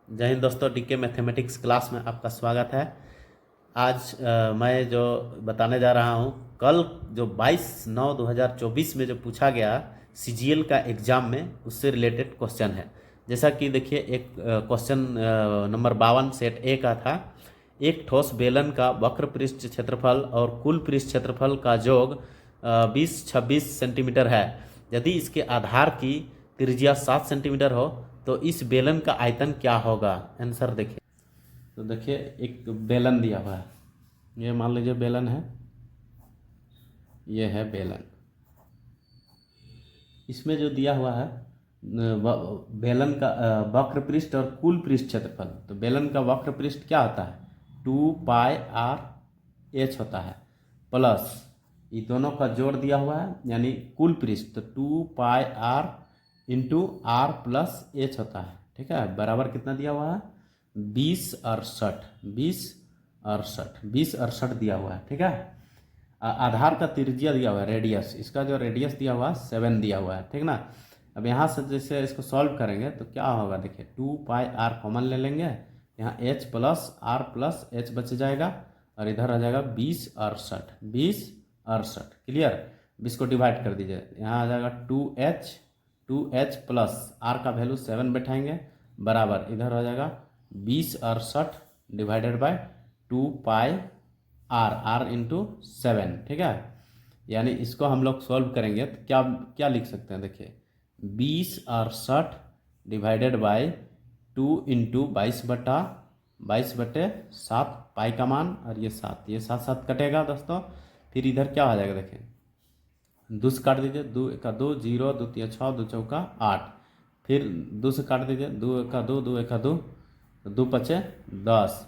जय हिंद दोस्तों, DK mathematics class में आपका स्वागत है। आज मैं जो बताने जा रहा हूँ, कल जो 22/9/2024 में जो पूछा गया सीजीएल का एग्ज़ाम में, उससे रिलेटेड क्वेश्चन है। जैसा कि देखिए, एक क्वेश्चन नंबर 52 सेट ए का था। एक ठोस बेलन का वक्र पृष्ठ क्षेत्रफल और कुल पृष्ठ क्षेत्रफल का योग 20-26 सेंटीमीटर है। यदि इसके आधार की त्रिज्या 7 सेंटीमीटर हो तो इस बेलन का आयतन क्या होगा। आंसर देखिए। तो देखिए, एक बेलन दिया हुआ है। ये मान लीजिए बेलन है, ये है बेलन। इसमें जो दिया हुआ है बेलन का वक्र पृष्ठ और कुल पृष्ठ क्षेत्रफल। तो बेलन का वक्र पृष्ठ क्या होता है, 2πr/h होता है, प्लस ये दोनों का जोड़ दिया हुआ है यानी कुल पृष्ठ, तो 2πr/r+h होता है। ठीक है, बराबर कितना दिया हुआ है, 20/68 दिया हुआ है। ठीक है, आधार का त्रिज्या दिया हुआ है, रेडियस, इसका जो रेडियस दिया हुआ है 7 दिया हुआ है। ठीक ना। अब यहाँ से जैसे इसको सॉल्व करेंगे तो क्या होगा, देखिए 2πr कॉमन ले लेंगे, यहाँ h + r+h बच जाएगा और इधर आ जाएगा 20/68। क्लियर। 20 को डिवाइड कर दीजिए, यहाँ आ जाएगा 2h प्लस r का वैल्यू 7 बैठाएंगे, बराबर इधर हो जाएगा 20/68 divided by 2πr, r into 7। ठीक है, यानी इसको हम लोग सॉल्व करेंगे तो क्या क्या लिख सकते हैं, देखिए 20/68 डिवाइडेड बाय 2 इंटू 22/7 पाई का मान, और ये 7, ये 7 कटेगा दोस्तों। फिर इधर क्या हो जाएगा, देखिए 2 से काट दीजिए, 2 × 2 0, 2 × 3 6, 2 × 8। फिर 2 से काट दीजिए, 2 × 2 2 × 2, 2 × 5 10,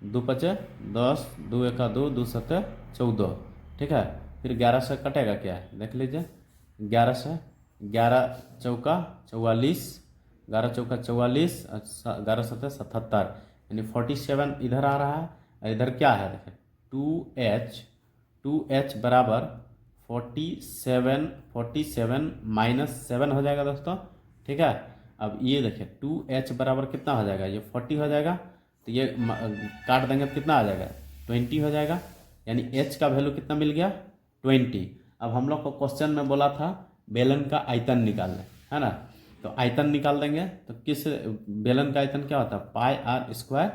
2 × 5 10, 2 × 2 2 × 7 14। ठीक है, फिर 11 से कटेगा क्या है, देख लीजिए, 11 से 11 चौका 44, 11 चौका 44, 11 7 77, यानी 47 इधर आ रहा है। और इधर क्या है, देखिए 2h बराबर 47 -7 हो जाएगा दोस्तों। ठीक है, अब ये देखिए 2h बराबर कितना हो जाएगा, ये 40 हो जाएगा, तो ये काट देंगे तो कितना आ जाएगा, 20 हो जाएगा। यानी h का वैल्यू कितना मिल गया, 20। अब हम लोग को क्वेश्चन में बोला था बेलन का आयतन निकालना है ना, तो आयतन निकाल देंगे। तो किस बेलन का आयतन क्या होता है, πr²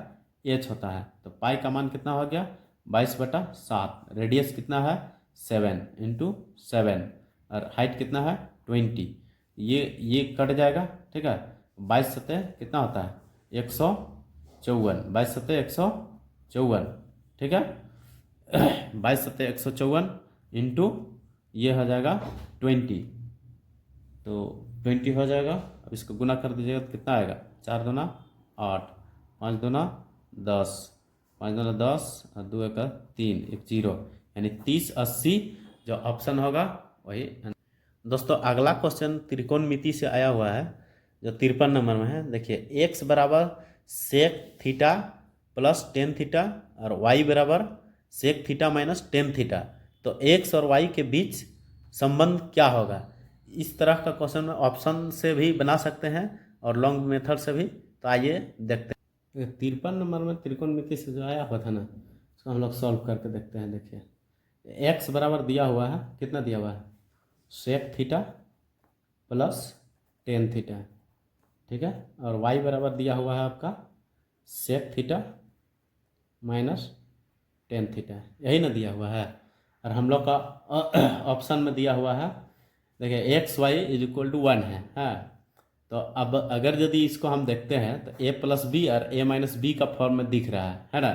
h होता है। तो पाई का मान कितना हो गया, 22/7, रेडियस कितना है 7 × 7, और हाइट कितना है 20। ये कट जाएगा। ठीक है, 22 सतह कितना होता है 154, 22 सतह 154। ठीक है, 22 सतह 154 इंटू ये हो जाएगा 20, तो 20 हो जाएगा। अब इसको गुना कर दीजिएगा तो कितना आएगा, 4 दूना 8, 5 दूना 10, 5 दूना 10 और 2 × 3 1 0, यानी 30/80 जो ऑप्शन होगा वही। दोस्तों, अगला क्वेश्चन त्रिकोणमिति से आया हुआ है, जो 53 नंबर में है। देखिए x बराबर sec theta plus tan theta और y बराबर sec theta minus tan theta, तो x और y के बीच संबंध क्या होगा। इस तरह का क्वेश्चन ऑप्शन से भी बना सकते हैं और लॉन्ग मेथड से भी। तो आइए देखते हैं। 53 नंबर में त्रिकोणमिति से जो आया हुआ था ना, उसको हम लोग सॉल्व करके देखते हैं। देखिए x बराबर दिया हुआ है, कितना दिया हुआ है, sec theta plus tan theta. ठीक है, और y बराबर दिया हुआ है आपका sec theta minus tan theta, यही ना दिया हुआ है। और हम लोग का ऑप्शन में दिया हुआ है, देखिए x y = 1 है। हाँ, तो अब अगर यदि इसको हम देखते हैं तो a + b और a - b का फॉर्म में दिख रहा है ना।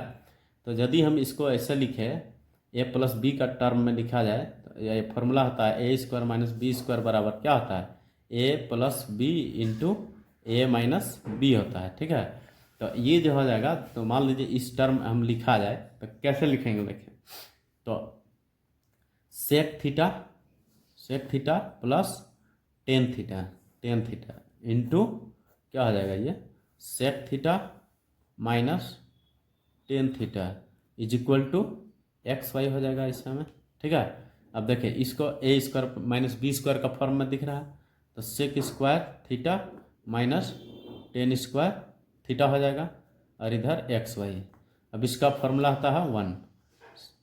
तो यदि हम इसको ऐसे लिखें, a + b का टर्म में लिखा जाए तो ये फॉर्मूला होता है a² - b² बराबर क्या होता है, a + b × a - b होता है। ठीक है, तो ये जो हो जाएगा, तो मान लीजिए इस टर्म हम लिखा जाए तो कैसे लिखेंगे, देखिए तो sec theta plus tan theta into क्या हो जाएगा, ये sec theta minus tan theta = xy हो जाएगा इसमें। ठीक है, अब देखिए इसको a² - b² का फॉर्म में दिख रहा है, तो sec² थीटा माइनस टेन² थीटा हो जाएगा और इधर एक्स वाई। अब इसका फॉर्मूला होता है 1,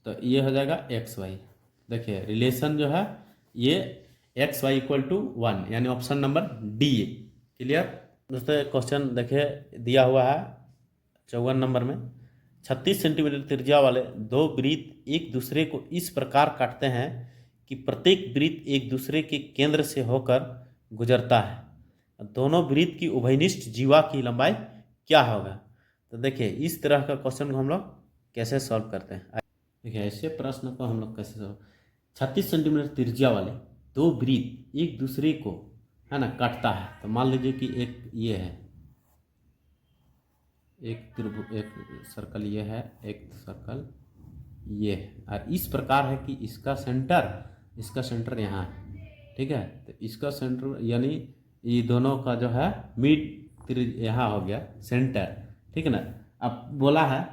तो ये हो जाएगा एक्स वाई। देखिए रिलेशन जो है ये एक्स वाई इक्वल टू 1, यानी ऑप्शन नंबर डी। क्लियर दोस्तों? क्वेश्चन देखिए दिया हुआ है 54 नंबर में, 36 सेंटीमीटर त्रिज्या वाले दो वृत्त एक दूसरे को इस प्रकार काटते हैं कि प्रत्येक वृत्त एक दूसरे के केंद्र से होकर गुजरता है। दोनों वृत्त की उभयनिष्ठ जीवा की लंबाई क्या होगा? तो देखिए इस तरह का क्वेश्चन को हम लोग कैसे सॉल्व करते हैं। देखिए ऐसे प्रश्न को हम लोग कैसे सॉल्व, 36 सेंटीमीटर त्रिज्या वाले दो वृत्त एक दूसरे को है ना काटता है। तो मान लीजिए कि एक ये है, एक सर्कल ये है, एक सर्कल ये है, और इस प्रकार है कि इसका सेंटर यहाँ है। ठीक है, तो इसका सेंटर यानी ये दोनों का जो है मिड यहाँ हो गया सेंटर। ठीक है ना। अब बोला है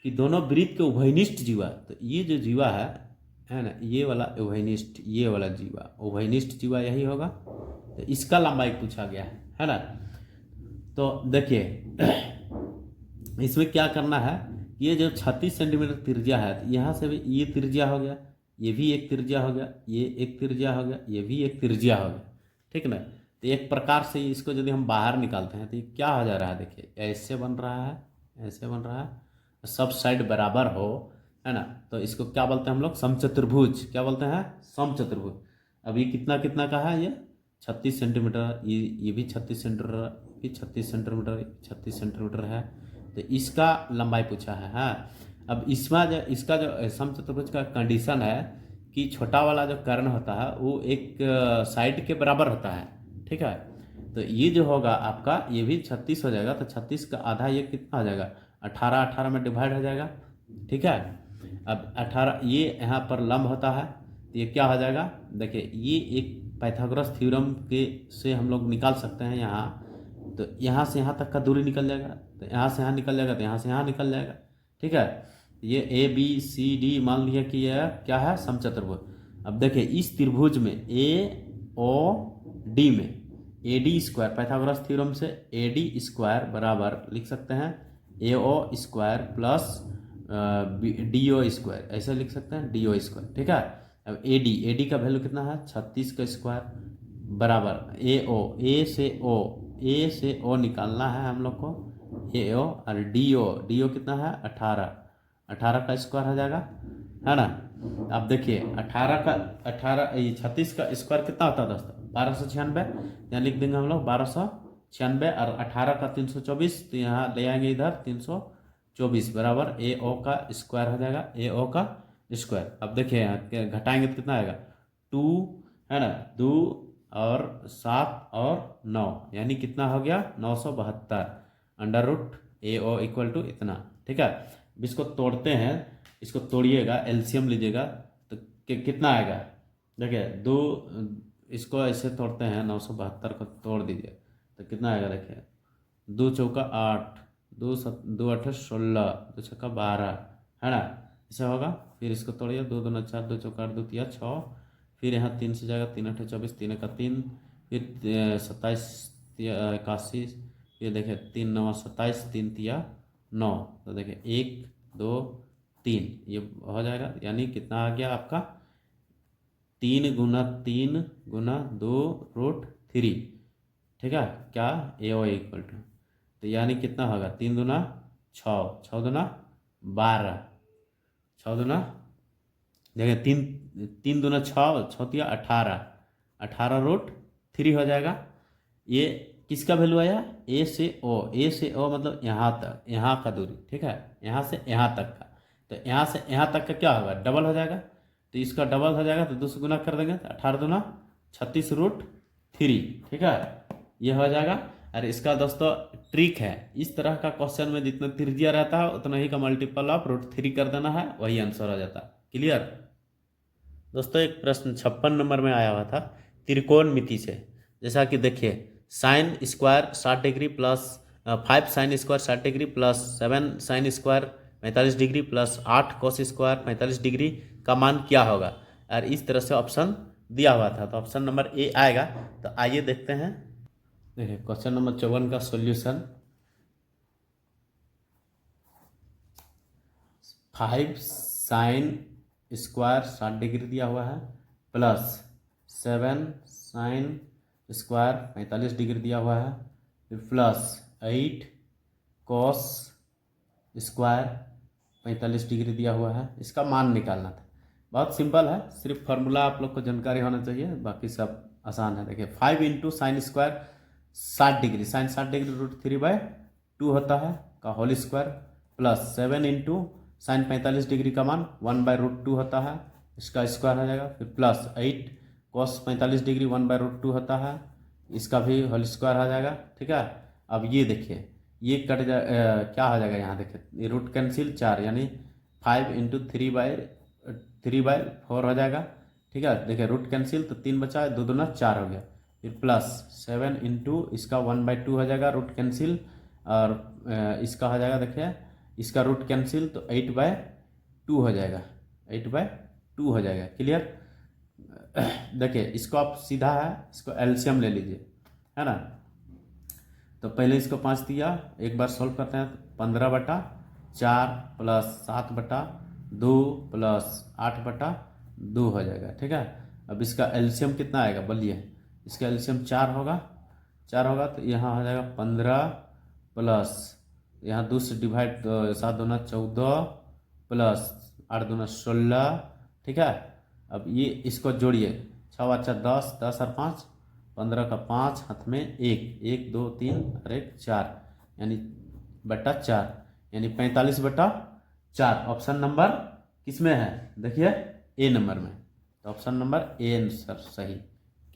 कि दोनों वृत्त के उभयनिष्ठ जीवा, तो ये जो जीवा है ना, ये वाला उभयनिष्ठ, ये वाला जीवा उभयनिष्ठ जीवा यही होगा। तो इसका लंबाई पूछा गया है ना। तो देखिए इसमें क्या करना है, ये जो 36 सेंटीमीटर त्रिज्या है, तो यहाँ से भी ये त्रिज्या हो गया, ये भी एक त्रिज्या हो गया, ये एक त्रिज्या हो गया, ये भी एक त्रिज्या हो गया। ठीक है ना। तो एक प्रकार से इसको यदि हम बाहर निकालते हैं तो ये क्या हो जा रहा है, देखिए ऐसे बन रहा है, ऐसे बन रहा है, सब साइड बराबर हो, है ना। तो इसको क्या बोलते हैं हम लोग, समचतुर्भुज। क्या बोलते हैं? समचतुर्भुज। अब ये कितना कितना का है, ये 36 सेंटीमीटर, ये भी 36 सेंटीमीटर, ये 36 सेंटीमीटर, 36 सेंटीमीटर है। तो इसका लंबाई पूछा है। हाँ, अब इसमें इसका जो समचतुर्भुज का कंडीशन है कि छोटा वाला जो कर्ण होता है वो एक साइड के बराबर होता है। ठीक है, तो ये जो होगा आपका, ये भी 36 हो जाएगा। तो 36 का आधा ये कितना हो जाएगा, 18, 18 में डिवाइड हो जाएगा। ठीक है, अब 18 ये यहाँ पर लंब होता है, तो ये क्या हो जाएगा, देखिए ये एक पाइथागोरस थ्योरम के से हम लोग निकाल सकते हैं यहाँ। तो यहाँ से यहाँ तक का दूरी निकल जाएगा, तो यहाँ से यहाँ निकल जाएगा, तो यहाँ से यहाँ निकल जाएगा। ठीक है, ये ए बी सी डी मान लिया कि यह क्या है, समचतुर्भुज। अब देखिए इस त्रिभुज में ए ओ डी में A D square, Pythagoras theorem से ए डी स्क्वायर बराबर लिख सकते हैं A O square plus D O square, ऐसे लिख सकते हैं डी ओ स्क्वायर। ठीक है, अब ए डी का वैल्यू कितना है, 36 का स्क्वायर बराबर ए से ओ निकालना है हम लोग को, ए ओ, और डी ओ कितना है, 18 का स्क्वायर हो जाएगा, है ना। अब देखिए 36 का स्क्वायर कितना होता है दोस्तों, 1296। यहाँ लिख देंगे हम लोग 1296, और 18 का 324, तो यहाँ ले आएंगे इधर 324 बराबर ए ओ का स्क्वायर हो जाएगा, ए ओ का स्क्वायर। अब देखिए यहाँ घटाएंगे तो कितना आएगा, 2 है ना, 2 और 7 और 9, यानी कितना हो गया, 972 under root A O equal to इतना। ठीक है, अब इसको तोड़ते हैं, इसको तोड़िएगा, एलसीएम लीजिएगा, तो कितना आएगा, देखिए 2, इसको ऐसे तोड़ते हैं, 972 को तोड़ दीजिए तो कितना आएगा, देखिए 2 चौका 8, 2 8 16, 2 छक्का 12, है ना, ऐसा होगा। फिर इसको तोड़िए, 2 दूना 4, 2 चौका 8, 2 तिया 6, फिर यहाँ 3 से जाएगा, 3 8 24, 3 का 3, फिर 27 81, फिर देखिए 3 9 27, 3 तिया 9, तो देखिए 1 2 3 ये हो जाएगा, यानी कितना आ गया आपका, 3 गुना 3 गुना 2 रूट 3। ठीक है, क्या ए ओ इक्वल टू, तो यानी कितना होगा, 3 दूना 6, 6 दूना 12, 6 दूना देखिए 3 दूना 6, 6 तिया 18, 18 रूट 3 हो जाएगा। ये किसका वैल्यू आया, ए से ओ मतलब यहाँ तक, यहाँ का दूरी। ठीक है, यहाँ से यहाँ तक का, तो यहाँ से यहाँ तक का क्या होगा, डबल हो जाएगा। तो इसका डबल हो जाएगा तो 2 से गुना कर देंगे, तो 18 दूना 36 रूट 3। ठीक है, ये हो जाएगा। और इसका दोस्तों ट्रिक है, इस तरह का क्वेश्चन में जितना त्रिज्या रहता है उतना ही का मल्टीपल ऑफ रूट 3 कर देना है, वही आंसर हो जाता है। क्लियर दोस्तों? एक प्रश्न 56 नंबर में आया हुआ था त्रिकोणमिति से, जैसा कि देखिए sine square 60 degree plus 5 sine square 60 degree plus 7 sine square 45 degree plus 8 cos square 45 degree का मान क्या होगा। और इस तरह से ऑप्शन दिया हुआ था, तो ऑप्शन नंबर ए आएगा। तो आइए देखते हैं। देखिए क्वेश्चन नंबर 54 का सॉल्यूशन 5 sin² 60 डिग्री दिया हुआ है, प्लस 7 sin² 45 डिग्री दिया हुआ है, फिर प्लस 8 cos² 45 डिग्री दिया हुआ है। इसका मान निकालना था। बहुत सिंपल है, सिर्फ फार्मूला आप लोग को जानकारी होना चाहिए, बाकी सब आसान है। देखिए 5 into sin² 60 degree, sin 60 degree √3/2 होता है का whole square, plus 7 into sin 45 degree का मान 1/√2 होता है, इसका स्क्वायर हो जाएगा। फिर प्लस 8 cos 45 डिग्री 1/√2 होता है, इसका भी होल स्क्वायर हो जाएगा। ठीक है, अब ये देखिए ये कट जा क्या हो जाएगा, यहाँ देखिए रूट कैंसिल 4, यानी 5 इंटू 3/4 हो जाएगा। ठीक है, देखिए रूट कैंसिल तो 3 बचा है, 2 दूना 4 हो गया। फिर प्लस 7 इंटू इसका 1/2 हो जाएगा रूट कैंसिल, और इसका हो जाएगा देखिए इसका रूट कैंसिल तो 8/2 हो जाएगा, 8/2 हो जाएगा। क्लियर। देखिए इसको आप सीधा है, इसको एलसीएम ले लीजिए, है ना। तो पहले इसको 5 दिया, एक बार सॉल्व करते हैं तो 15/4 प्लस 7/2 प्लस 8/2 हो जाएगा। ठीक है, अब इसका एलसीएम कितना आएगा बोलिए, इसका एलसीएम 4 होगा, 4 होगा तो यहाँ हो जाएगा 15 प्लस यहाँ 2 से डिवाइड, 7 दूना 14 प्लस 8 दूना 16। ठीक है, अब ये इसको जोड़िए, 6 अच्छा 10, 10 और 5 15 का 5, हाथ में 1, 1 2 3 और 1 4, यानी बटा 4, यानी 45/4। ऑप्शन नंबर किस में है, देखिए ए नंबर में, तो ऑप्शन नंबर ए आंसर सही।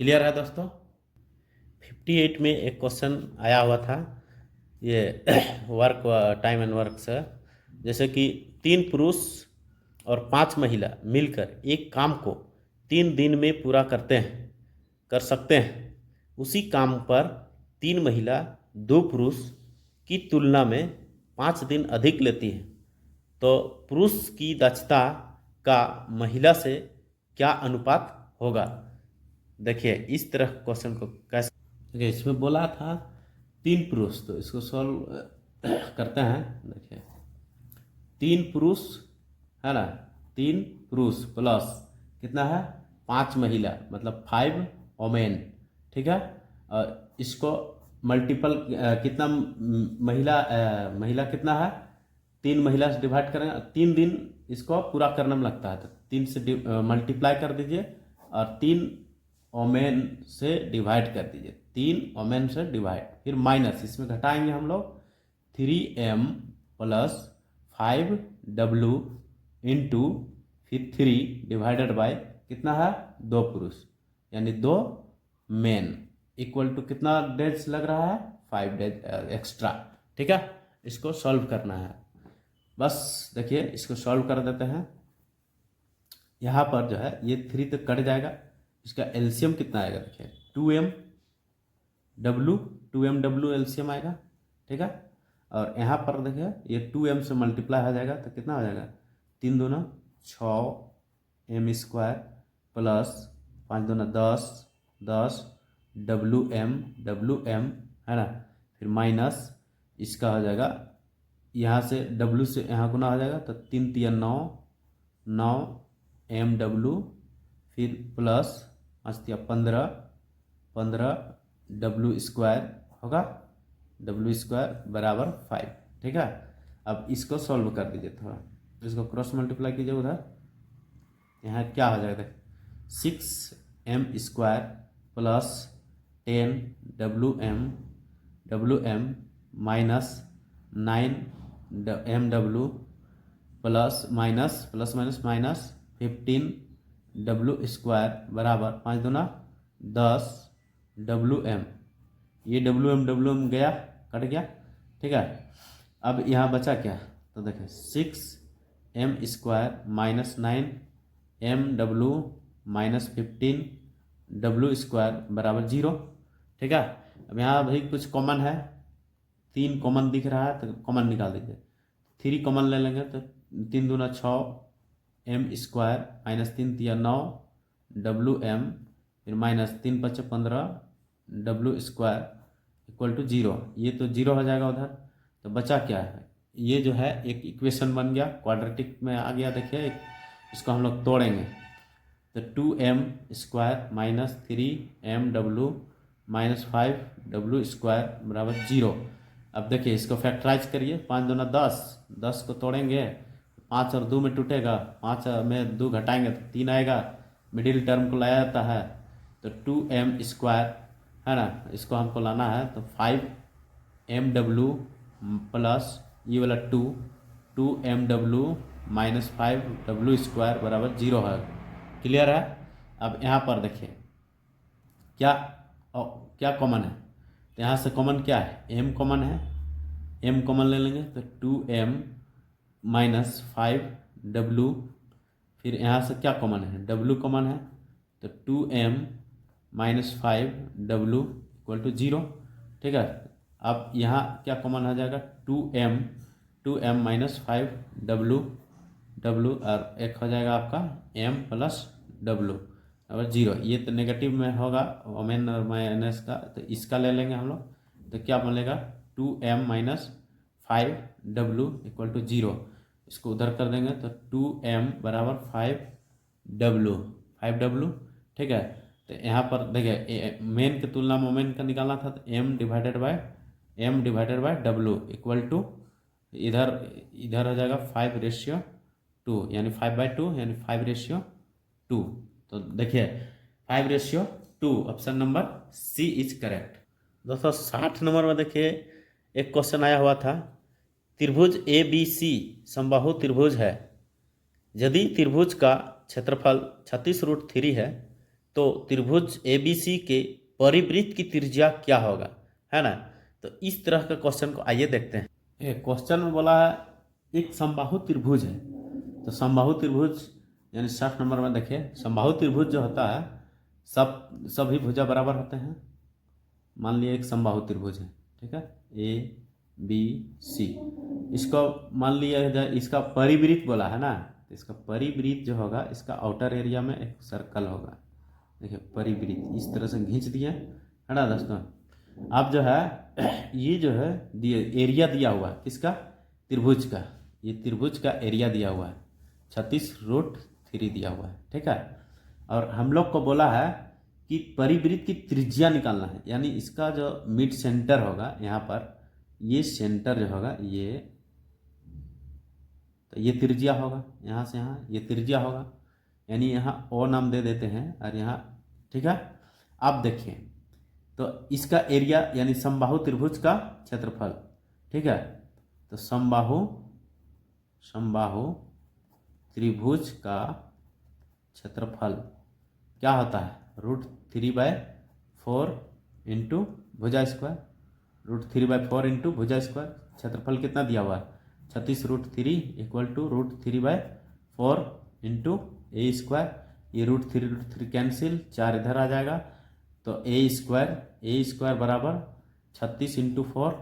क्लियर है दोस्तों। 58 में एक क्वेश्चन आया हुआ था, ये वर्क टाइम एंड वर्क से, जैसे कि 3 पुरुष और 5 महिला मिलकर एक काम को 3 दिन में पूरा कर सकते हैं। उसी काम पर 3 महिला 2 पुरुष की तुलना में 5 दिन अधिक लेती हैं, तो पुरुष की दक्षता का महिला से क्या अनुपात होगा। देखिए इस तरह क्वेश्चन को कैसे, देखिए इसमें बोला था 3 पुरुष, तो इसको सॉल्व करते हैं। देखिए 3 पुरुष है ना, 3 पुरुष प्लस कितना है 5 महिला, मतलब 5 वोमेन। ठीक है, और इसको मल्टीपल कितना महिला कितना है, 3 महिला से डिवाइड करेंगे, 3 दिन इसको पूरा करने में लगता है, तो 3 से मल्टीप्लाई कर दीजिए और 3 वोमेन से डिवाइड कर दीजिए, 3 वोमेन से डिवाइड, फिर माइनस इसमें घटाएंगे हम लोग 3m प्लस 5w इंटू फिर 3 डिवाइडेड बाय कितना है 2 पुरुष, यानी 2 मेन, इक्वल टू कितना डेज लग रहा है 5 डेज एक्स्ट्रा। ठीक है, इसको सॉल्व करना है। बस देखिए इसको सॉल्व कर देते हैं। यहाँ पर जो है ये 3 तो कट जाएगा, इसका एलसीएम कितना आएगा, देखिए 2mw एलसीएम आएगा। ठीक है, और यहाँ पर देखिए ये 2m से मल्टीप्लाई हो जाएगा तो कितना हो जाएगा, 3 दूना 6m² प्लस 5 दूना 10 wm है ना, फिर माइनस इसका हो जाएगा, यहाँ से w से यहाँ गुना हो जाएगा तो 3 तिया 9 mw, फिर प्लस 5 तिया 15 w² होगा, w² बराबर 5। ठीक है, अब इसको सॉल्व कर दीजिए, थोड़ा इसको क्रॉस मल्टीप्लाई कीजिए उधर, यहाँ क्या हो जाएगा 6m² plus 10 wm minus 9 mw plus minus 15 w² बराबर 5 दूना 10 wm, ये wm गया, कट गया। ठीक है, अब यहाँ बचा क्या, तो देखें 6m² minus 9 mw minus 15 w² बराबर 0। ठीक है, अब यहाँ भाई कुछ कॉमन है, 3 कॉमन दिख रहा है तो कॉमन निकाल दीजिए, 3 कॉमन ले लेंगे तो 3 दूना 6 m² माइनस 3 तिया 9 wm, फिर माइनस 3 5 15 w² इक्वल टू 0, ये तो 0 हो जाएगा उधर, तो बचा क्या है ये जो है एक इक्वेशन बन गया, क्वाड्रेटिक में आ गया। देखिए इसको हम लोग तोड़ेंगे तो 2m² minus 3mw minus 5w² बराबर 0। अब देखिए इसको फैक्टराइज करिए, 5 दूना 10, 10 को तोड़ेंगे 5 और 2 में टूटेगा, 5 में 2 घटाएंगे तो 3 आएगा, मिडिल टर्म को लाया जाता है तो 2m² है ना, इसको हमको लाना है तो 5mw प्लस ये वाला 2mw माइनस 5w² बराबर 0 है। क्लियर है। अब यहाँ पर देखिए क्या क्या कॉमन है, तो यहाँ से कॉमन क्या है, m कॉमन है, m कॉमन ले लेंगे तो 2m माइनस 5w, फिर यहाँ से क्या कॉमन है, w कॉमन है तो 2m minus 5w equal to 0। ठीक है। अब यहाँ क्या कॉमन हो जाएगा, 2m माइनस 5w, और एक हो जाएगा आपका m प्लस w अब 0। ये तो नेगेटिव में होगा ओमेन और माइनस का, तो इसका ले लेंगे हम लोग तो क्या बनेगा 2m minus 5w equal to 0। इसको उधर कर देंगे तो 2m बराबर 5w। ठीक है। तो यहाँ पर देखिए मेन की तुलना में ओमेन का निकालना था तो m divided by w equal to इधर हो जाएगा 5:2 यानी 5/2 यानी 5:2। तो देखिए 5:2, option number C is correct. दोस्तों 60 नंबर में देखिए एक क्वेश्चन आया हुआ था, त्रिभुज ABC समबाहु त्रिभुज है, यदि त्रिभुज का क्षेत्रफल 36√3 है तो त्रिभुज ABC के परिवृत्त की त्रिज्या क्या होगा, है ना। तो इस तरह का क्वेश्चन को आइए देखते हैं। क्वेश्चन में बोला है एक समबाहु त्रिभुज है, तो समबाहु त्रिभुज यानी 60 नंबर में देखिए समबाहु त्रिभुज जो होता है सभी भुजा बराबर होते हैं। मान लिया एक समबाहु त्रिभुज है, ठीक है, ABC, इसको मान लिया जाए इसका परिवृत्त बोला है ना, तो इसका परिवृत्त जो होगा इसका आउटर एरिया में एक सर्कल होगा। देखिए परिवृत्त इस तरह से खींच दिए है ना दोस्तों। अब जो है ये जो है एरिया दिया हुआ है किसका, त्रिभुज का, ये त्रिभुज का एरिया दिया हुआ है 36√3 दिया हुआ है। ठीक है। और हम लोग को बोला है कि परिवृत्त की त्रिज्या निकालना है, यानी इसका जो मिड सेंटर होगा यहाँ पर, ये सेंटर जो होगा ये, तो ये त्रिज्या होगा, यहाँ से यहाँ ये त्रिज्या होगा, यानी यहाँ ओ नाम दे देते हैं और यहाँ। ठीक है। अब देखिए तो इसका एरिया यानी समबाहु त्रिभुज का क्षेत्रफल। ठीक है। तो समबाहु त्रिभुज का क्षेत्रफल क्या होता है, √3/4 इंटू भुजा स्क्वायर, √3/4 इंटू भुजा स्क्वायर। क्षेत्रफल कितना दिया हुआ है 36√3 equal to √3/4 into a square. ये √3 कैंसिल, 4 इधर आ जाएगा तो ए स्क्वायर बराबर 36 इंटू 4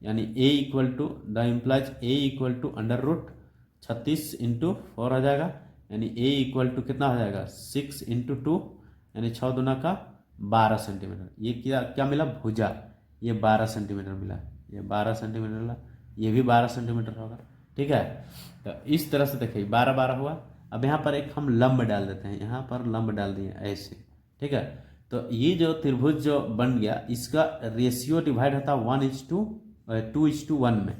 यानी a equal to the implies a equal to √36 into 4 हो जाएगा, यानी ए इक्वल टू कितना हो जाएगा 6 इंटू 2 यानी 6 दूना का 12 सेंटीमीटर। ये क्या मिला भुजा, ये 12 सेंटीमीटर मिला, ये 12 सेंटीमीटर मिला, ये भी 12 सेंटीमीटर होगा। ठीक है। तो इस तरह से देखिए 12 हुआ। अब यहाँ पर एक हम लंब डाल देते हैं, यहाँ पर लंब डाल दिए ऐसे। ठीक है। तो ये जो त्रिभुज जो बन गया इसका रेशियो डिवाइड होता है 2:1 में,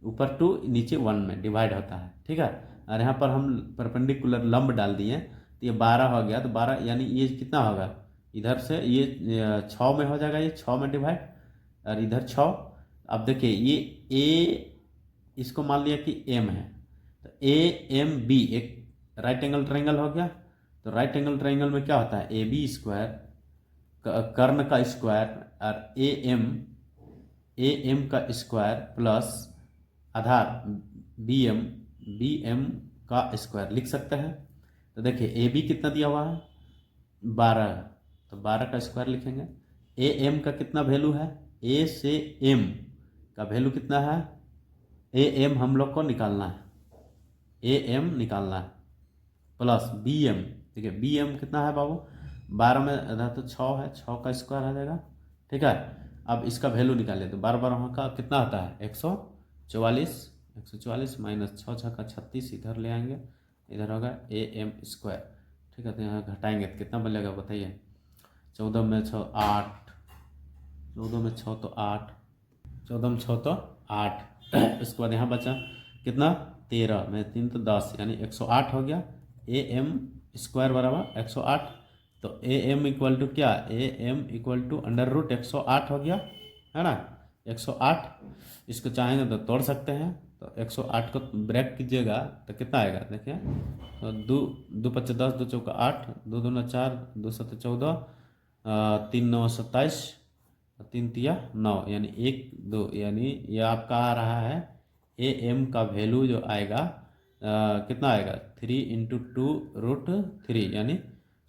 ऊपर 2 नीचे 1 में डिवाइड होता है। ठीक है। और यहाँ पर हम परपेंडिकुलर लंब डाल दिए तो ये 12 हो गया, तो 12 यानी ये कितना होगा, इधर से ये 6 में हो जाएगा, ये 6 में डिवाइड, और इधर 6। अब देखिए ये ए, इसको मान लिया कि एम है, तो AMB एक राइट एंगल ट्रायंगल हो गया। तो राइट एंगल ट्रायंगल में क्या होता है AB स्क्वायर कर्ण का स्क्वायर और AM का स्क्वायर प्लस आधार BM का स्क्वायर लिख सकते हैं। तो देखिए AB कितना दिया हुआ है 12, तो 12 का स्क्वायर लिखेंगे। AM का कितना वैल्यू है, A से M का वैल्यू कितना है, AM हम लोग को निकालना है, AM निकालना है प्लस BM। देखिए BM कितना है बाबू 12 में आधा तो 6 है, 6 का स्क्वायर आ जाएगा। ठीक है। अब इसका वैल्यू निकालिए तो 12 का कितना होता है 144 144 माइनस 6 छः का 36, इधर ले आएंगे, इधर होगा AM²। ठीक है, तो यहाँ घटाएंगे तो कितना बनेगा बताइए। 14 में 6 8, 14 में 6 तो 8, 14 में 6 तो 8। उसके बाद यहाँ बचा कितना 13 में 3 तो 10, यानी 108 हो गया। AM² बराबर 108। तो AM इक्वल टू क्या, AM इक्वल टू √108 हो गया, है ना। 108 इसको चाहेंगे तो तोड़ सकते हैं, तो 108 को ब्रेक कीजिएगा तो कितना आएगा देखिए। तो 2×5 = 10, 2×4 = 8, 2×2 = 4, 2×7 = 14, 3×9 = 27, 3×3 = 9, यानी 1 2, यानी ये आपका आ रहा है AM का वैल्यू जो आएगा कितना आएगा 3 × 2√3, यानी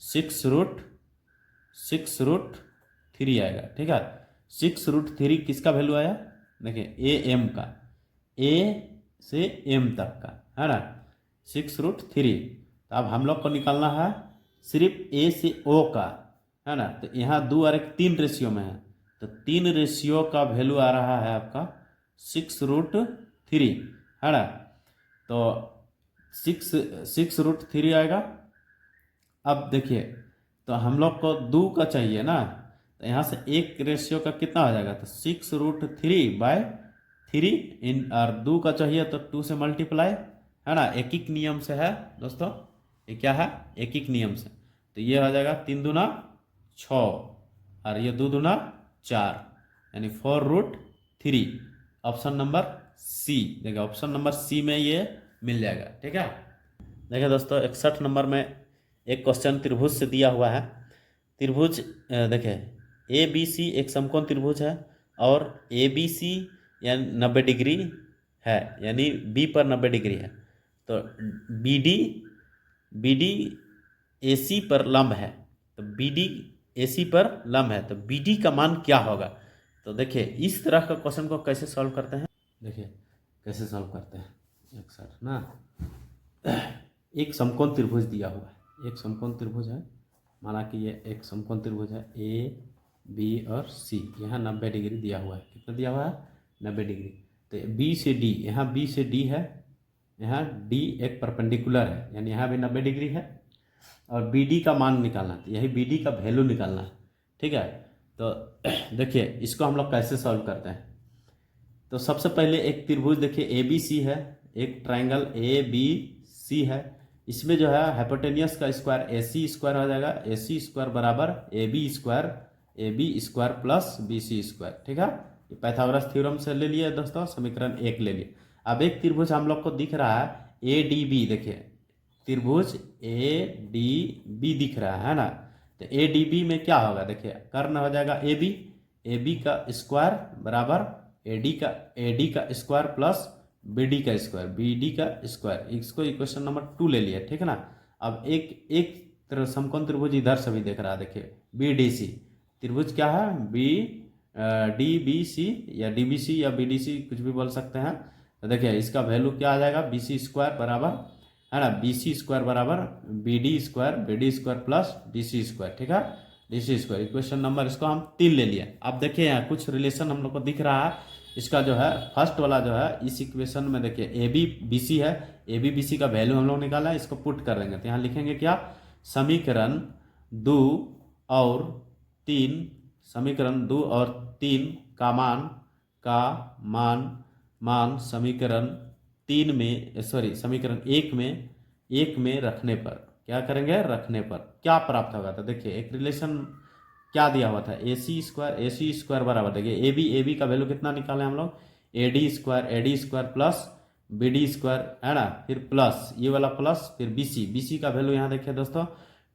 6√3 आएगा। ठीक है, 6√3 किसका वैल्यू आया देखिए, AM का, A से M तक का, है ना, 6√3। तो अब हम लोग को निकालना है सिर्फ A से O का, है ना। तो यहाँ 2 और 1 3 रेशियो में है, तो 3 रेशियो का वैल्यू आ रहा है आपका 6√3, है ना। तो 6√3 आएगा। अब देखिए, तो हम लोग को 2 का चाहिए ना, तो यहाँ से 1 रेशियो का कितना हो जाएगा, तो 6√3/3 और 2 का चाहिए तो 2 से मल्टीप्लाई, है ना। एक नियम से है दोस्तों, ये क्या है, एक नियम से। तो ये हो जाएगा 3 दूना 6 और ये 2 दूना 4, यानी 4√3। ऑप्शन नंबर सी, देखिए ऑप्शन नंबर सी में ये मिल जाएगा। ठीक है, देखिए दोस्तों 61 नंबर में एक क्वेश्चन त्रिभुज से दिया हुआ है। त्रिभुज देखिए ABC एक समकोण त्रिभुज है और ABC यानी 90 डिग्री है, यानी B पर 90 डिग्री है। तो BD AC पर लंब है, तो BD AC पर लंब है, तो BD का मान क्या होगा। तो देखिए इस तरह का क्वेश्चन को कैसे सॉल्व करते हैं, देखिए कैसे सॉल्व करते हैं। 61 ना, एक समकोण त्रिभुज दिया हुआ है, एक समकोण त्रिभुज है, माना कि ये एक समकोण त्रिभुज है AB और C, यहाँ 90 डिग्री दिया हुआ है। कितना दिया हुआ है 90 डिग्री। तो B से D, यहाँ B से D है, यहाँ D एक परपेंडिकुलर है, यानी यहाँ भी 90 डिग्री है, और BD का मान निकालना है, यही BD का वैल्यू निकालना है। ठीक है, तो देखिए इसको हम लोग कैसे सॉल्व करते हैं। तो सबसे पहले एक त्रिभुज देखिए ABC है, एक ट्रायंगल ABC है, इसमें जो है हाइपोटेनियस का स्क्वायर AC² हो जाएगा, AC² बराबर AB² प्लस BC²। ठीक है, ये पाइथागोरस थ्योरम से ले लिए दोस्तों, समीकरण 1 ले लिए। अब एक त्रिभुज हम लोग को दिख रहा है ADB, देखिए त्रिभुज ADB दिख रहा है ना। तो ADB में क्या होगा देखिए, कर्ण हो जाएगा AB का स्क्वायर बराबर AD का स्क्वायर प्लस BD का स्क्वायर, इसको इक्वेशन नंबर 2 ले लिया। ठीक है ना। अब एक समकोण त्रिभुज इधर से भी देख रहा है, देखिए BDC त्रिभुज क्या है, DBC या DBC या BDC कुछ भी बोल सकते हैं। तो देखिए इसका वैल्यू क्या आ जाएगा, BC² बराबर, है ना, BC² बराबर BD² प्लस DC²। ठीक है, DC²। इक्वेशन नंबर इसको हम 3 ले लिए। अब देखिए यहाँ कुछ रिलेशन हम लोग को दिख रहा है, इसका जो है फर्स्ट वाला जो है इस इक्वेशन में देखिए ABBC है, ABBC का वैल्यू हम लोग निकाला है, इसको पुट कर देंगे। तो यहाँ लिखेंगे क्या, समीकरण 2 और 3 का मान समीकरण 1 में रखने पर क्या करेंगे, रखने पर क्या प्राप्त होगा। तो देखिए एक रिलेशन क्या दिया हुआ था, AC² बराबर, देखिए AB का वैल्यू कितना निकाले हम लोग, AD² प्लस BD², है ना, फिर प्लस ये वाला प्लस, फिर BC का वैल्यू यहाँ देखिए दोस्तों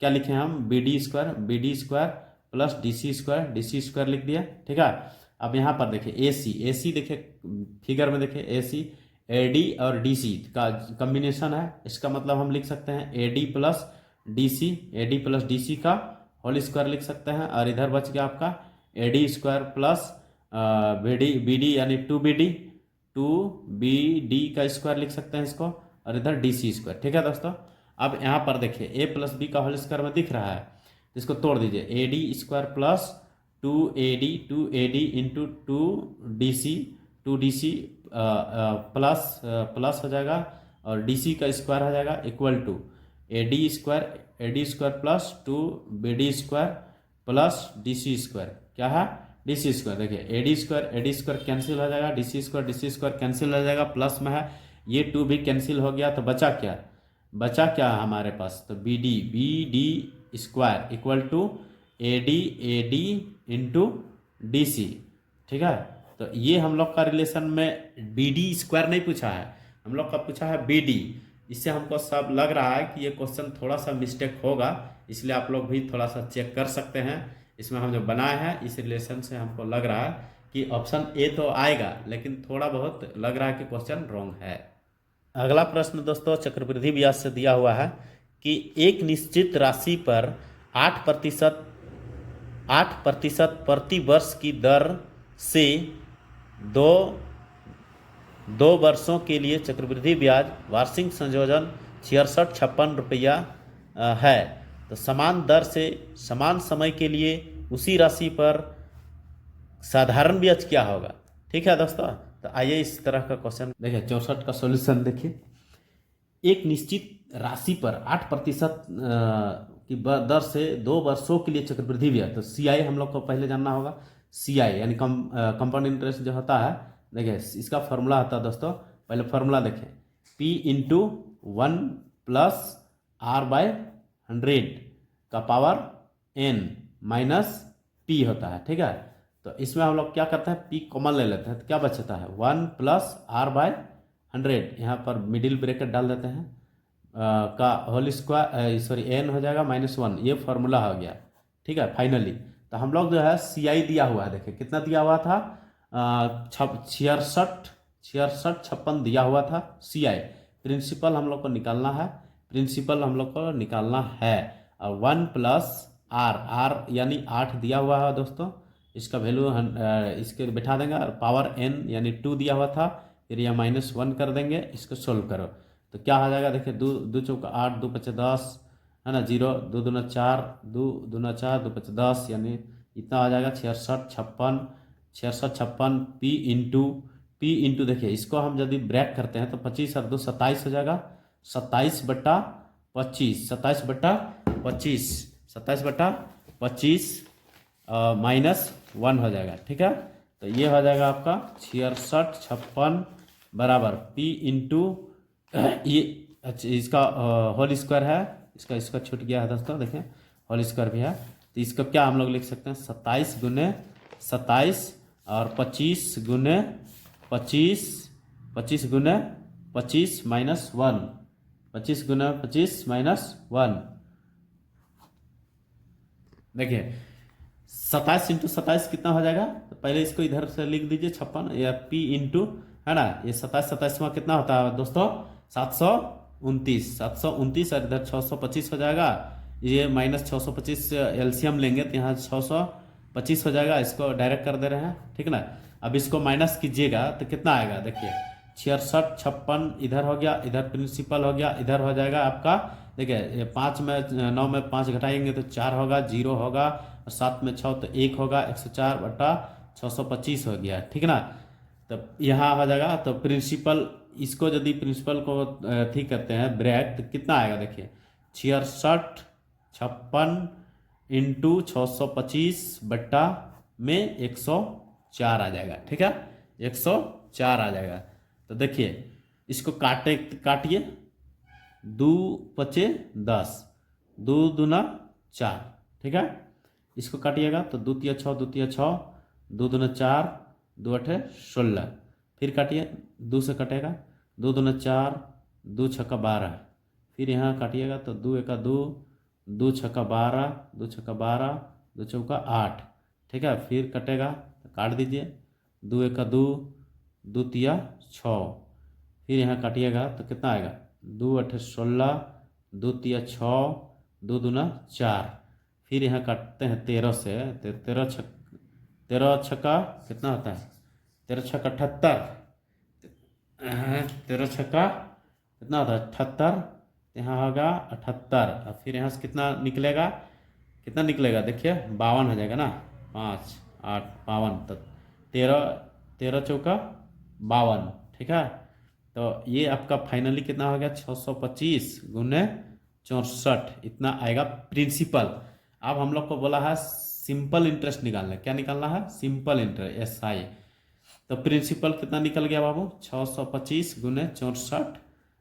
क्या लिखे हम, BD² प्लस DC² लिख दिया। ठीक है, अब यहाँ पर देखिए AC देखिए फिगर में देखिए AC AD और DC का कम्बिनेशन है, इसका मतलब हम लिख सकते हैं AD प्लस DC का होल स्क्वायर लिख सकते हैं, और इधर बच गया आपका AD² प्लस BD यानी 2BD का स्क्वायर लिख सकते हैं इसको, और इधर DC²। ठीक है दोस्तों, अब यहाँ पर देखिए A प्लस B का होल स्क्वायर में दिख रहा है, इसको तोड़ दीजिए, AD² plus 2AD into 2DC 2DC plus हो जाएगा और DC का स्क्वायर हो जाएगा equal to AD square plus 2BD square plus DC square. क्या है? DC square. देखिए AD स्क्वायर कैंसिल हो जाएगा, DC स्क्वायर कैंसिल हो जाएगा, प्लस में है ये 2 भी कैंसिल हो गया, तो बचा क्या हमारे पास? तो BD square equal to AD into DC। ठीक है, तो ये हम लोग का रिलेशन में BD स्क्वायर नहीं पूछा है, हम लोग का पूछा है BD। इससे हमको सब लग रहा है कि ये क्वेश्चन थोड़ा सा मिस्टेक होगा, इसलिए आप लोग भी थोड़ा सा चेक कर सकते हैं। इसमें हम जो बनाए हैं इस रिलेशन से हमको लग रहा है कि ऑप्शन ए तो आएगा, लेकिन थोड़ा बहुत लग रहा है कि क्वेश्चन रॉन्ग है। अगला प्रश्न दोस्तों चक्रवृद्धि ब्याज से दिया हुआ है कि एक निश्चित राशि पर 8% प्रति वर्ष की दर से दो वर्षों के लिए चक्रवृद्धि ब्याज वार्षिक संयोजन 6656 रुपया है, तो समान दर से समान समय के लिए उसी राशि पर साधारण ब्याज क्या होगा। ठीक है दोस्तों, तो आइए इस तरह का क्वेश्चन देखिए। 64 का सॉल्यूशन देखिए। एक निश्चित राशि पर 8% की दर से 2 वर्षों के लिए चक्रवृद्धि ब्याज, तो CI हम लोग को पहले जानना होगा। CI यानी कंपाउंड इंटरेस्ट जो होता है, देखिए इसका फॉर्मूला होता है दोस्तों, पहले फॉर्मूला देखें, P इंटू 1 प्लस R/100 का पावर N माइनस P होता है। ठीक है, तो इसमें हम लोग क्या करते हैं, P कॉमन ले लेते हैं, तो क्या बचता है 1 प्लस R/100, यहाँ पर मिडिल ब्रैकेट डाल देते हैं का होल स्क्वायर, सॉरी N हो जाएगा -1, ये फॉर्मूला हो गया। ठीक है, फाइनली तो हम लोग जो है CI दिया हुआ है, देखिए कितना दिया हुआ था, 56 दिया हुआ था CI। प्रिंसिपल हम लोग को निकालना है, और 1 प्लस R यानी 8 दिया हुआ है दोस्तों, इसका वैल्यू इसके बैठा देंगे, और पावर N यानी 2 दिया हुआ था, फिर यह -1 कर देंगे, इसको सोल्व करो तो क्या हो जाएगा। देखिए 2 चौका 8, 2 पचे 10 है ना, 0, 2 दूना 4, 2 दूना 4, 2 पचे 10, यानी इतना आ जाएगा 6656 P इंटू देखिए इसको हम यदि ब्रैक करते हैं तो 25 और 2 27 हो जाएगा, 27/25 -1 हो जाएगा। ठीक है, तो ये हो जाएगा आपका 6656 बराबर P इंटू ये, अच्छा इसका होल स्क्वायर है, इसका छूट गया है दोस्तों, देखें होल स्क्वायर भी है, तो इसका क्या हम लोग लिख सकते हैं 27 गुने 27 और 25 गुने 25 -1, 25 गुना 25 -1। देखिए 27 इंटू 27 कितना हो जाएगा, तो पहले इसको इधर से लिख दीजिए 56, या P इंटू है ना, ये 27 कितना होता है दोस्तों 729 और इधर 625 हो जाएगा, ये -625 एलसीएम लेंगे तो यहाँ 625 हो जाएगा, इसको डायरेक्ट कर दे रहे हैं। ठीक ना, अब इसको माइनस कीजिएगा तो कितना आएगा, देखिए 6656 इधर हो गया, इधर प्रिंसिपल हो गया, इधर हो जाएगा आपका, देखिए 5 में 9 में 5 घटाएंगे तो 4 होगा, 0 होगा, और 7 में 6 तो 1 होगा, 104/625 हो गया। ठीक ना, तो यहाँ हो जाएगा, तो प्रिंसिपल इसको यदि प्रिंसिपल को ठीक करते हैं ब्रैक, तो कितना आएगा, देखिए 6656 इंटू 625/104 आ जाएगा। ठीक है, 104 आ जाएगा। तो देखिए इसको काटिए, 2 पचे 10, 2 दूना 4। ठीक है, इसको काटिएगा तो 2 तिया 6, 2 तिया 6, 2 दूना 4, 2 अठे 16, फिर काटिए 2 से कटेगा, 2 दूना 4, 2 छक्का 12, फिर यहाँ काटिएगा तो 2 एका 2, 2 छक्का 12, 2 छक्का 12, 2 चौका 8। ठीक है, फिर कटेगा तो काट दीजिए, 2 एका 2, 2 तिया 6, फिर यहाँ काटिएगा तो कितना आएगा, 2 अठे 16, 2 तिया 6, 2 दूना 4, फिर यहाँ काटते हैं 13 से, 13 छक्का कितना होता है, 13 छक्का 78, 13 छक्का कितना होता है 78, यहाँ होगा 78, और फिर यहाँ से कितना निकलेगा, देखिए 52 हो जाएगा ना, 5 8 52, तो 13 चौका 52, ठीक है। तो ये आपका फाइनली कितना हो गया, 625 गुने 64, इतना आएगा प्रिंसिपल। अब हम लोग को बोला है सिंपल इंटरेस्ट निकालना है। क्या निकालना है, सिंपल इंटरेस्ट, SI। तो प्रिंसिपल कितना निकल गया बाबू, 625 गुने 64,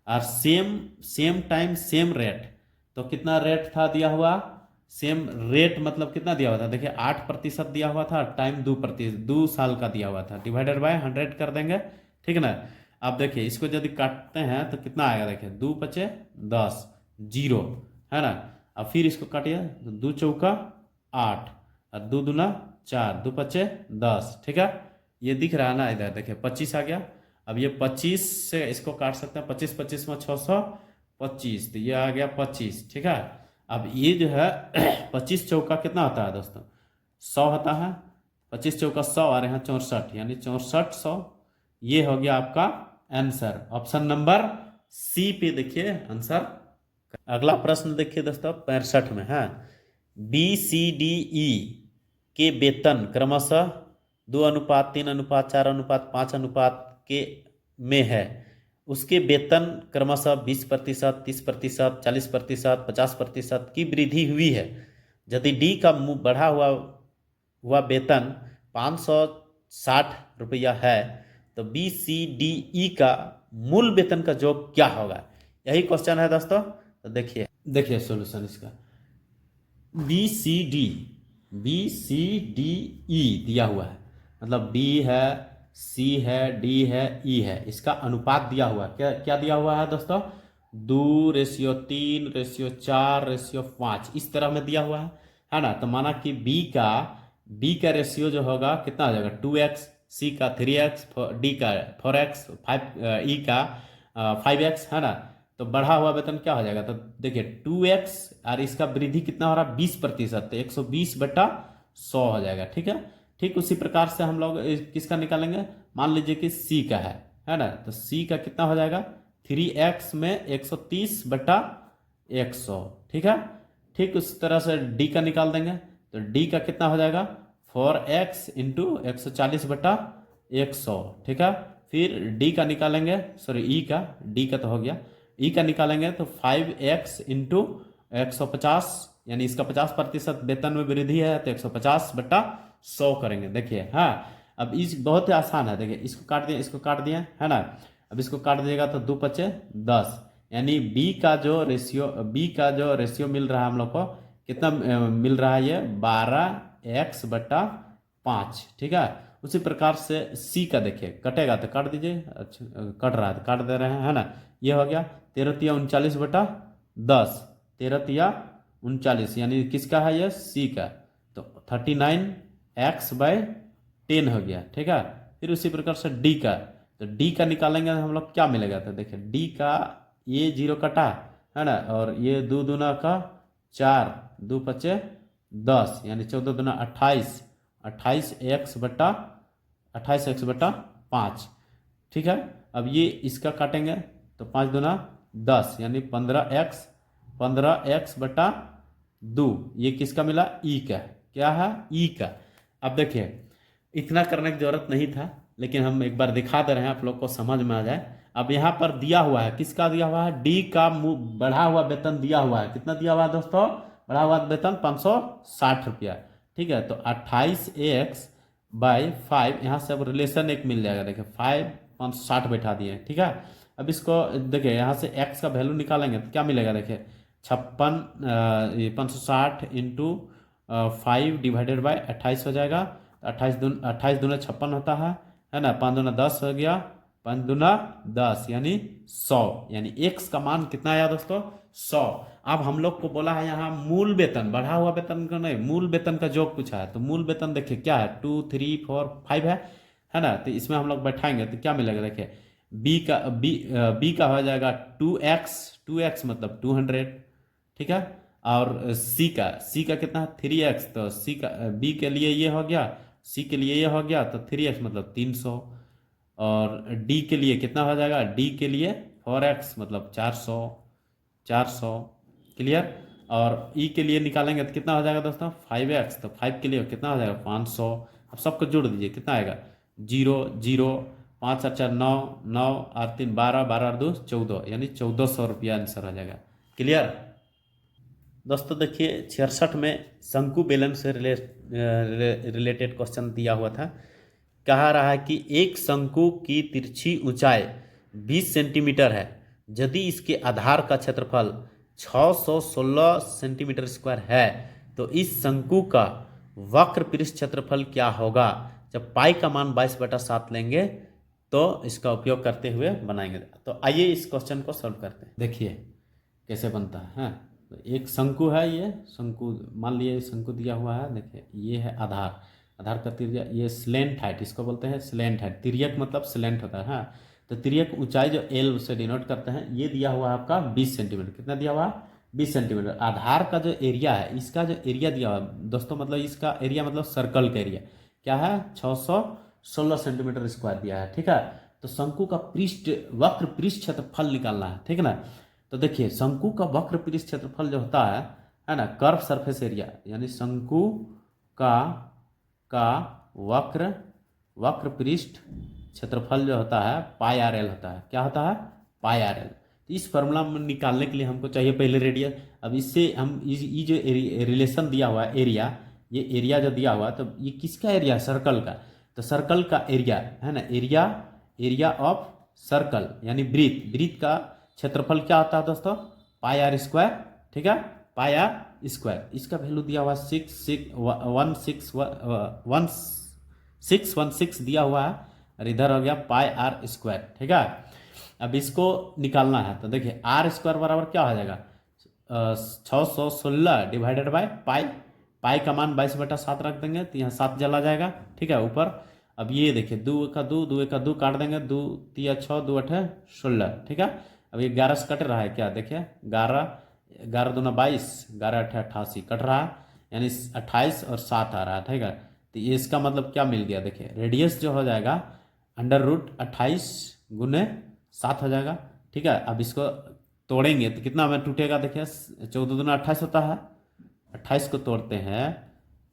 और same same time same rate. तो कितना रेट था दिया हुआ, सेम रेट मतलब कितना दिया हुआ था, देखिए 8% दिया हुआ था, टाइम 2%, 2 साल का दिया हुआ था, डिवाइडेड बाय 100 कर देंगे, ठीक है ना। अब देखिए इसको यदि काटते हैं तो कितना आएगा, देखिए 2 पचे 10, 0, है ना। अब फिर इसको काटिए तो 2 चौका 8 और 2 दूना 4, 2 पचे 10, ठीक है। ये दिख रहा है ना, इधर देखिए 25 आ गया। अब ये 25 से इसको काट सकते हैं, 25 25 में 625, तो ये आ गया 25, ठीक है। अब ये जो है 25 चौका कितना होता है दोस्तों, 100 होता है। 25 चौका 100 और यहाँ 64, यानी 64 100। ये हो गया आपका आंसर, ऑप्शन नंबर सी पे देखिए आंसर। अगला प्रश्न देखिए दोस्तों 65 में है, BCDE के वेतन क्रमशः 2:3, 3:4, 5:5 अनुपात के में है। उसके वेतन क्रमशः 20%, 30%, 40%, 50% की वृद्धि हुई है। यदि डी का बढ़ा हुआ वेतन 560 रुपया है, तो BCDE का मूल वेतन का योग क्या होगा, यही क्वेश्चन है दोस्तों। तो देखिए सॉल्यूशन इसका, BCDE दिया हुआ है, मतलब B है, C है, D है, E है, इसका अनुपात दिया हुआ है। क्या क्या दिया हुआ है दोस्तों, 2:3:4:5, इस तरह में दिया हुआ है ना। तो माना कि B का रेशियो जो होगा कितना हो जाएगा, 2x, C का 3x, D का 4x, 5 E का 5x, है ना। तो बढ़ा हुआ वेतन क्या हो जाएगा, तो देखिए 2x और इसका वृद्धि कितना हो रहा है, 20%, तो 120/100 हो जाएगा, ठीक है। ठीक उसी प्रकार से हम लोग किसका निकालेंगे, मान लीजिए कि C का है ना। तो C का कितना हो जाएगा, 3x में 130/100, ठीक है। ठीक उस तरह से D का निकाल देंगे, तो D का कितना हो जाएगा, 4x इंटू 140/100, ठीक है। फिर D का निकालेंगे, सॉरी E का, D का तो हो गया, E का निकालेंगे तो 5x इंटू 150, यानी इसका 50% वेतन में वृद्धि है, तो 150/100 करेंगे। देखिए हाँ, अब इस बहुत ही आसान है, देखिए इसको काट दिया, इसको काट दिया, है ना। अब इसको काट दिएगा तो 2 पचे 10, यानी B का जो रेशियो मिल रहा है हम लोग को, कितना मिल रहा है, ये 12x/5, ठीक है। उसी प्रकार से C का देखिए, कटेगा तो काट दीजिए, अच्छा कट रहा है तो काट दे रहे हैं, है ना। ये हो गया 13×39/10, 13×39, यानी किसका है ये, C का, तो 39x/10 हो गया, ठीक है। फिर उसी प्रकार से D का, तो D का निकालेंगे हम लोग, क्या मिलेगा, तो देखिए D का ये 0 कटा, है ना, और ये 2 दूना का 4, 2 पचे 10, यानी 14 दूना 28, 28x/5, ठीक है। अब ये इसका काटेंगे तो 5 दूना 10, यानी 15x/2, ये किसका मिला, E का, क्या है, E का। अब देखिए इतना करने की जरूरत नहीं था, लेकिन हम एक बार दिखा दे रहे हैं, आप लोग को समझ में आ जाए। अब यहाँ पर दिया हुआ है, किसका दिया हुआ है, D का बढ़ा हुआ वेतन दिया हुआ है, कितना दिया हुआ है दोस्तों, बढ़ा हुआ वेतन 560 रुपया, ठीक है। तो 28x/5, यहाँ से अब रिलेशन एक मिल जाएगा, देखिए 5 560 बैठा दिए, ठीक है। अब इसको देखिए यहाँ से x का वैल्यू निकालेंगे तो क्या मिलेगा, देखिए 560 इंटू 5 डिवाइडेड बाई 28 हो जाएगा। 28 दूना 56 होता है ना, 5 दूना 10 हो गया, 5 दूना 10, यानी 100, यानी x का मान कितना आया दोस्तों, 100। अब हम लोग को बोला है यहाँ मूल वेतन, बढ़ा हुआ वेतन का नहीं, मूल वेतन का योग पूछा है। तो मूल वेतन देखिए क्या है, 2 3 4 5 है ना। तो इसमें हम लोग बैठाएंगे तो क्या मिलेगा, देखिए बी का हो जाएगा 2x मतलब 200, ठीक है। और सी का कितना है, 3x, तो सी का बी के लिए ये हो गया, सी के लिए ये हो गया, तो 3x मतलब 300। और डी के लिए कितना हो जाएगा, डी के लिए 4x मतलब 400, क्लियर। और ई के लिए निकालेंगे तो कितना हो जाएगा दोस्तों, 5x, तो 5 के लिए कितना हो जाएगा 500। अब सबको जोड़ दीजिए, कितना आएगा, 0 0 5 और 4 9, 9 और 3 12, 12 और 2 14, यानी 1400 रुपया आंसर आ जाएगा। क्लियर दोस्तों? देखिए 66 में शंकु बेलन से रिलेटेड क्वेश्चन दिया हुआ था। कहा रहा है कि एक शंकु की तिरछी ऊंचाई 20 सेंटीमीटर है, यदि इसके आधार का क्षेत्रफल 616 सेंटीमीटर स्क्वायर है तो इस शंकु का वक्र पृष्ठ क्षेत्रफल क्या होगा? जब पाई का मान 22/7 लेंगे तो इसका उपयोग करते हुए बनाएंगे। तो आइए इस क्वेश्चन को सॉल्व करते हैं। देखिए कैसे बनता है। हाँ, तो एक शंकु है, ये शंकु मान लिए शंकु दिया हुआ है। देखिए ये है आधार, आधार का तिर्यक, ये स्लेंट हाइट, इसको बोलते हैं स्लेंट हाइट। तिर्यक मतलब स्लेंट होता है। हाँ, तो तिर्यक ऊंचाई जो एल से डिनोट करते हैं, ये दिया हुआ है आपका 20 सेंटीमीटर। कितना दिया हुआ है? 20 सेंटीमीटर। आधार का जो एरिया है, इसका जो एरिया दिया हुआ है दोस्तों, मतलब इसका एरिया मतलब सर्कल का एरिया क्या है? 616 सेंटीमीटर स्क्वायर दिया है। ठीक है, तो शंकु का पृष्ठ वक्र पृष्ठ क्षेत्रफल निकालना है। ठीक है ना? तो देखिए शंकु का वक्र पृष्ठ क्षेत्रफल जो होता है ना, कर्व सरफेस एरिया, यानी शंकु का वक्र पृष्ठ क्षेत्रफल जो होता है पाई आर एल होता है। क्या होता है? पाई आर एल। तो इस फॉर्मूला में निकालने के लिए हमको चाहिए पहले रेडियस। अब इससे हम ये जो रिलेशन दिया हुआ है एरिया, ये एरिया जो दिया हुआ है, तो ये किसका एरिया है? सर्कल का। तो सर्कल का एरिया है ना, एरिया ऑफ सर्कल यानी ब्रीथ का क्षेत्रफल क्या होता है दोस्तों? पाई आर स्क्वायर। ठीक है, पाई आर स्क्वायर। इसका वैल्यू दिया हुआ 616 दिया हुआ है, और इधर हो गया पाई आर स्क्वायर। ठीक है, अब इसको निकालना है। तो देखिए आर स्क्वायर बराबर क्या हो जाएगा? 616 डिवाइडेड बाय पाई का मान 22/7 रख देंगे, तो यहाँ 7 चला जाएगा। ठीक है, ऊपर। अब ये देखिए 2 का 2 काट देंगे, 2 3 6 2 8 16। ठीक है, अब ये 11 से कट रहा है क्या? देखिए 11 दूना 22, 11 8 88 कट रहा है, यानी 28 और 7 आ रहा है। ठीक है, तो ये इसका मतलब क्या मिल गया? देखिए रेडियस जो हो जाएगा √28 गुने 7 हो जाएगा। ठीक है, अब इसको तोड़ेंगे तो कितना में टूटेगा? देखिए 14 दूना 28 होता है, 28 को तोड़ते हैं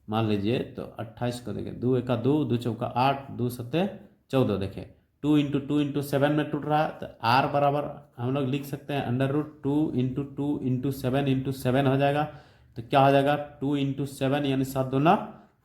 मान लीजिए, तो 28 को देखिए 2 1 2, 2 4 8, 2 7 14। देखिए 2 × 2 × 7 में टूट रहा है, तो आर बराबर हम लोग लिख सकते हैं √2 × 2 × 7 × 7 हो जाएगा। तो क्या हो जाएगा? 2 × 7 यानी 7 दूना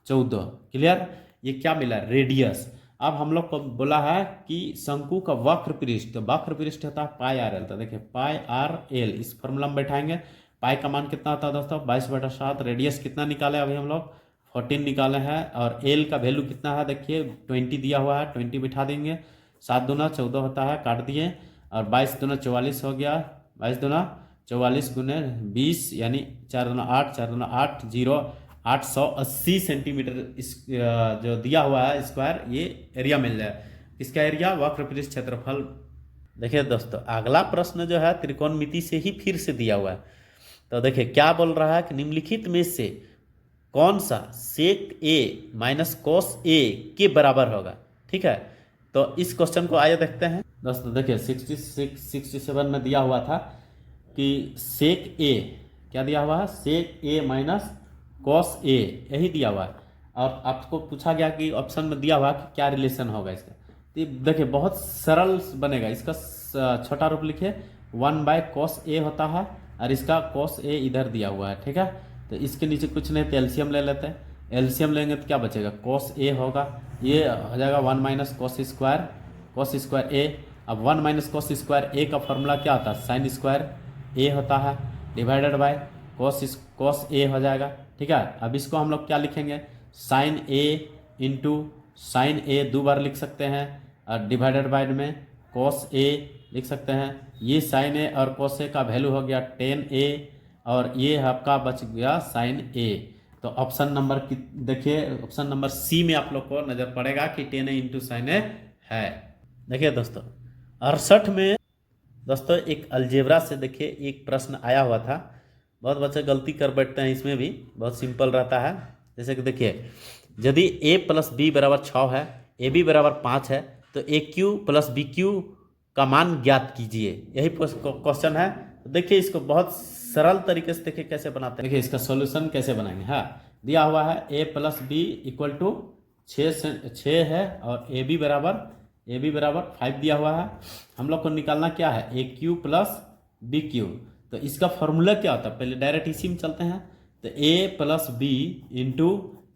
14। क्लियर? ये क्या मिला? रेडियस। अब हम लोग को बोला है कि शंकु का वक्र पृष्ठ, तो वक्र पृष्ठ होता है पाई आर एल। तो देखिए पाई आर एल इस फॉर्मूला में बैठाएंगे। पाई का मान कितना होता है दोस्तों? 22/7। रेडियस कितना निकाले अभी हम लोग? 14 निकाले हैं। और एल का वैल्यू कितना है? देखिए 20 दिया हुआ है, 20 बिठा देंगे। 7 दूना 14 होता है, काट दिए। और 22 दूना 44 हो गया, 22 दूना 44 गुने 20, यानी 4 दूना 8, 4 दूना 8 0, 880 सेंटीमीटर इस जो दिया हुआ है स्क्वायर, ये एरिया मिल जाए। इसका एरिया वक्र पृष्ठ क्षेत्रफल। देखिए दोस्तों अगला प्रश्न जो है त्रिकोणमिति से ही फिर से दिया हुआ है। तो देखिए क्या बोल रहा है कि निम्नलिखित में से कौन सा सेक ए माइनस कोस ए के बराबर होगा? ठीक है, तो इस क्वेश्चन को आइए देखते हैं दोस्तों। देखिए 67 में दिया हुआ था कि सेक ए, क्या दिया हुआ है? सेक ए माइनस कॉस ए, यही दिया हुआ है। और आपको पूछा गया कि ऑप्शन में दिया हुआ कि क्या रिलेशन होगा इसका। तो देखिए बहुत सरल बनेगा। इसका छोटा रूप लिखिए, 1/cos ए होता है, और इसका cos ए इधर दिया हुआ है। ठीक है, तो इसके नीचे कुछ नहीं, तो एलसीएम ले लेते हैं। एलसीएम लेंगे तो क्या बचेगा? cos ए होगा, ये हो जाएगा 1 - cos स्क्वायर ए। अब 1 - cos स्क्वायर ए का फॉर्मूला क्या होता है? साइन स्क्वायर ए होता है, डिवाइडेड बाय cos ए हो जाएगा। ठीक है, अब इसको हम लोग क्या लिखेंगे? साइन ए इंटू साइन ए 2 बार लिख सकते हैं, और डिवाइडेड बाय में cos ए लिख सकते हैं। ये साइन ए और cos ए का वैल्यू हो गया 10a, और ये आपका बच गया साइन ए। तो ऑप्शन नंबर देखिए, ऑप्शन नंबर सी में आप लोग को नजर पड़ेगा कि 10a इंटू साइन ए है। देखिए दोस्तों 68 में दोस्तों एक अलजेब्रा से देखिए एक प्रश्न आया हुआ था। बहुत बच्चे गलती कर बैठते हैं, इसमें भी बहुत सिंपल रहता है। जैसे कि देखिए यदि a + b = 6 है, ab = 5 है, तो aq + bq का मान ज्ञात कीजिए। यही क्वेश्चन है। तो देखिए इसको बहुत सरल तरीके से देखिए कैसे बनाते हैं। देखिए इसका सॉल्यूशन कैसे बनाएंगे। हाँ, दिया हुआ है a + b = 6 है, और ab बराबर ए बी बराबर 5 दिया हुआ है। हम लोग को निकालना क्या है, ए क्यू प्लस बी क्यू। तो इसका फॉर्मूला क्या होता है, पहले डायरेक्ट इसी में चलते हैं। तो a plus b into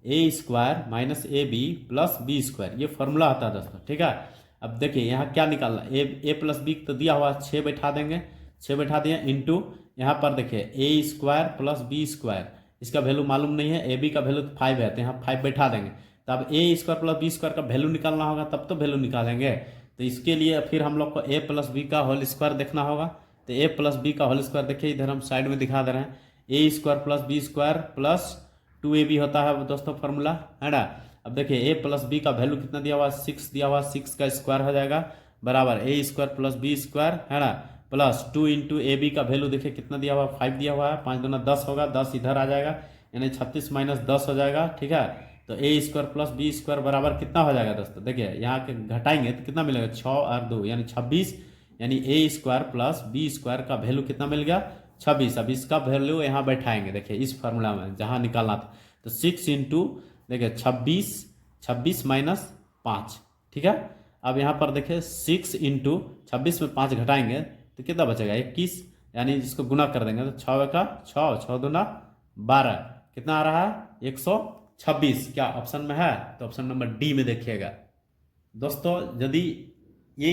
a square minus a b plus b square, ये फॉर्मूला होता है दोस्तों, ठीक है। अब देखिए यहाँ क्या निकालना, ए प्लस बी तो दिया हुआ 6 बैठा देंगे, 6 बैठा दिए इंटू यहाँ पर देखिए ए स्क्वायर प्लस बी स्क्वायर, इसका वैल्यू मालूम नहीं है, ए बी का वैल्यू 5 है तो यहाँ 5 बैठा देंगे। तब ए स्क्वायर प्लस बी स्क्वायर का वैल्यू निकालना होगा, तब तो वैल्यू निकालेंगे। तो इसके लिए फिर हम लोग को ए प्लस बी का होल स्क्वायर देखना होगा। तो ए प्लस बी का होल स्क्वायर देखिए इधर हम साइड में दिखा दे रहे हैं, a square plus b square plus 2ab होता है दोस्तों फॉर्मूला, है ना। अब देखिए ए प्लस बी का वैल्यू कितना दिया हुआ, 6 दिया हुआ, 6 का स्क्वायर हो जाएगा बराबर ए स्क्वायर प्लस बी स्क्वायर, है ना, प्लस 2 इंटू ए बी का वैल्यू देखिए कितना दिया हुआ, 5 दिया हुआ है, 5 दूना 10 होगा, 10 इधर आ जाएगा यानी 36 माइनस 10 हो जाएगा, ठीक है। तो ए स्क्वायर प्लस बी स्क्वायर बराबर कितना हो जाएगा दोस्तों, देखिए यहाँ के घटाएंगे तो कितना मिलेगा, 6 और 2 यानी 26, यानी ए स्क्वायर प्लस बी स्क्वायर का वैल्यू कितना मिल गया, 26। अब इसका वैल्यू यहाँ बैठाएंगे देखिए इस फार्मूला में जहाँ निकालना था। तो 6 इंटू देखिए 26 माइनस 5, ठीक है। अब यहाँ पर देखिए 6 इंटू 26 में 5 घटाएंगे तो कितना बचेगा, 21, यानी इसको गुना कर देंगे तो 6 का 6, 6 दूना 12, कितना आ रहा है 126। क्या ऑप्शन में है, तो ऑप्शन नंबर डी में देखिएगा दोस्तों। यदि ये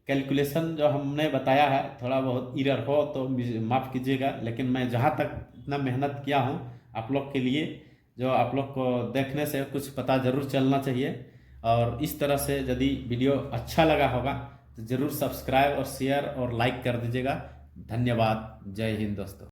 कैलकुलेशन जो हमने बताया है थोड़ा बहुत इरर हो तो माफ़ कीजिएगा, लेकिन मैं जहाँ तक इतना मेहनत किया हूँ आप लोग के लिए, जो आप लोग को देखने से कुछ पता ज़रूर चलना चाहिए। और इस तरह से यदि वीडियो अच्छा लगा होगा तो ज़रूर सब्सक्राइब और शेयर और लाइक कर दीजिएगा। धन्यवाद, जय हिंद दोस्तों।